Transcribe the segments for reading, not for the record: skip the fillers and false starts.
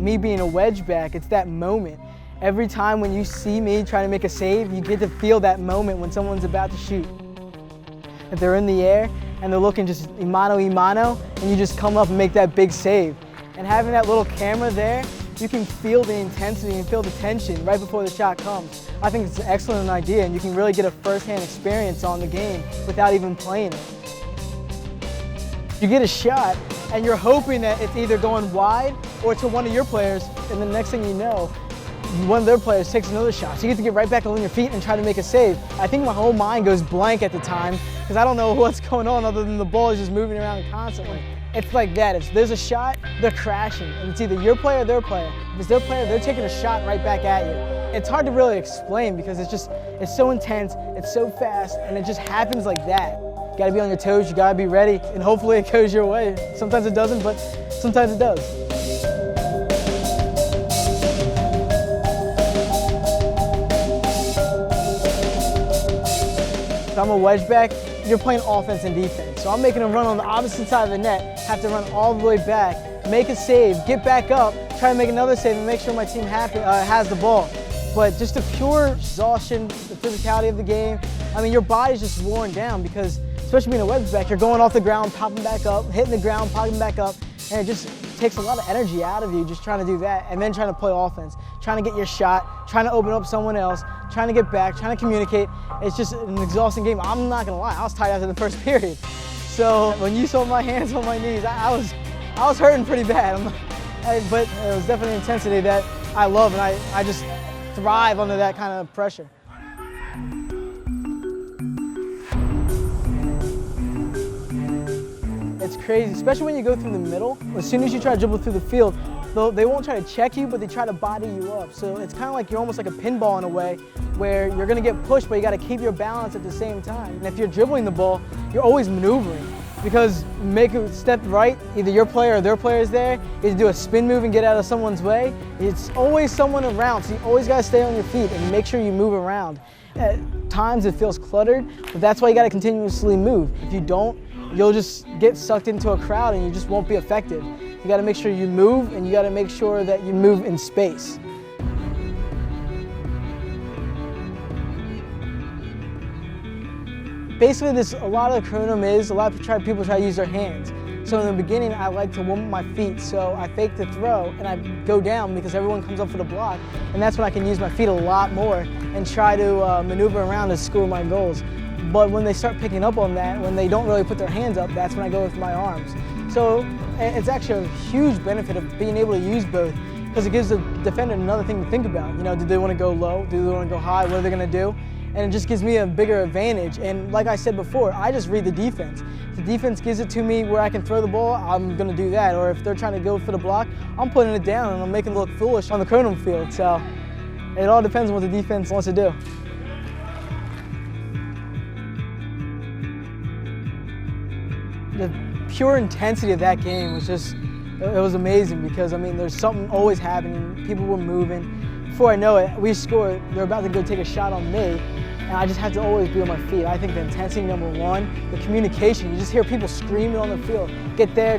me being a wedgeback, it's that moment. Every time when you see me trying to make a save, you get to feel that moment when someone's about to shoot. If they're in the air and they're looking just mano a mano, and you just come up and make that big save. And having that little camera there, you can feel the intensity and feel the tension right before the shot comes. I think it's an excellent idea, and you can really get a first-hand experience on the game without even playing it. You get a shot, and you're hoping that it's either going wide or to one of your players, and the next thing you know, one of their players takes another shot. So you get to get right back on your feet and try to make a save. I think my whole mind goes blank at the time because I don't know what's going on other than the ball is just moving around constantly. It's like that. If there's a shot, they're crashing. And it's either your player or their player. If it's their player, they're taking a shot right back at you. It's hard to really explain because it's so intense, it's so fast, and it just happens like that. You gotta be on your toes, you gotta be ready, and hopefully it goes your way. Sometimes it doesn't, but sometimes it does. If I'm a wedgeback, you're playing offense and defense. So I'm making a run on the opposite side of the net, have to run all the way back, make a save, get back up, try to make another save and make sure my team has the ball. But just the pure exhaustion, the physicality of the game, I mean, your body's just worn down because, especially being a wedgeback, you're going off the ground, popping back up, hitting the ground, popping back up, and it just takes a lot of energy out of you just trying to do that, and then trying to play offense, trying to get your shot, trying to open up someone else, trying to get back, trying to communicate. It's just an exhausting game. I'm not gonna lie, I was tired after the first period. So when you saw my hands on my knees, I was hurting pretty bad. But it was definitely an intensity that I love, and I just thrive under that kind of pressure. It's crazy, especially when you go through the middle. As soon as you try to dribble through the field, they won't try to check you, but they try to body you up. So it's kind of like you're almost like a pinball in a way, where you're going to get pushed, but you got to keep your balance at the same time. And if you're dribbling the ball, you're always maneuvering. Because make a step right, either your player or their player is there, you do a spin move and get out of someone's way. It's always someone around, so you always got to stay on your feet and make sure you move around. At times it feels cluttered, but that's why you got to continuously move. If you don't, you'll just get sucked into a crowd and you just won't be effective. You got to make sure you move, and you got to make sure that you move in space. Basically, a lot of Kronum is, a lot of people try to use their hands. So in the beginning, I like to warm up my feet, so I fake the throw and I go down because everyone comes up for the block, and that's when I can use my feet a lot more and try to maneuver around to score my goals. But when they start picking up on that, when they don't really put their hands up, that's when I go with my arms. So it's actually a huge benefit of being able to use both, because it gives the defender another thing to think about. You know, do they want to go low? Do they want to go high? What are they going to do? And it just gives me a bigger advantage. And like I said before, I just read the defense. If the defense gives it to me where I can throw the ball, I'm going to do that. Or if they're trying to go for the block, I'm putting it down and I'm making it look foolish on the Kronum field. So it all depends on what the defense wants to do. The pure intensity of that game was just, it was amazing because, I mean, there's something always happening. People were moving. Before I know it, we score, they're about to go take a shot on me, and I just have to always be on my feet. I think the intensity, number one, the communication, you just hear people screaming on the field. Get there,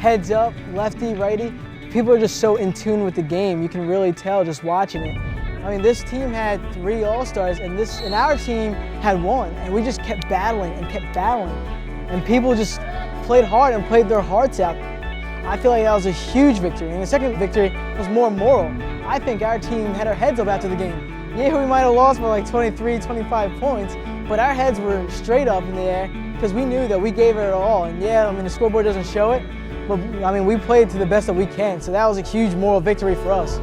heads up, lefty, righty. People are just so in tune with the game. You can really tell just watching it. I mean, this team had 3 All-Stars, and our team had 1, and we just kept battling and kept battling. And people just played hard and played their hearts out. I feel like that was a huge victory. And the second victory was more moral. I think our team had our heads up after the game. Yeah, we might have lost by like 23, 25 points, but our heads were straight up in the air because we knew that we gave it all. And yeah, I mean, the scoreboard doesn't show it, but I mean, we played to the best that we can. So that was a huge moral victory for us.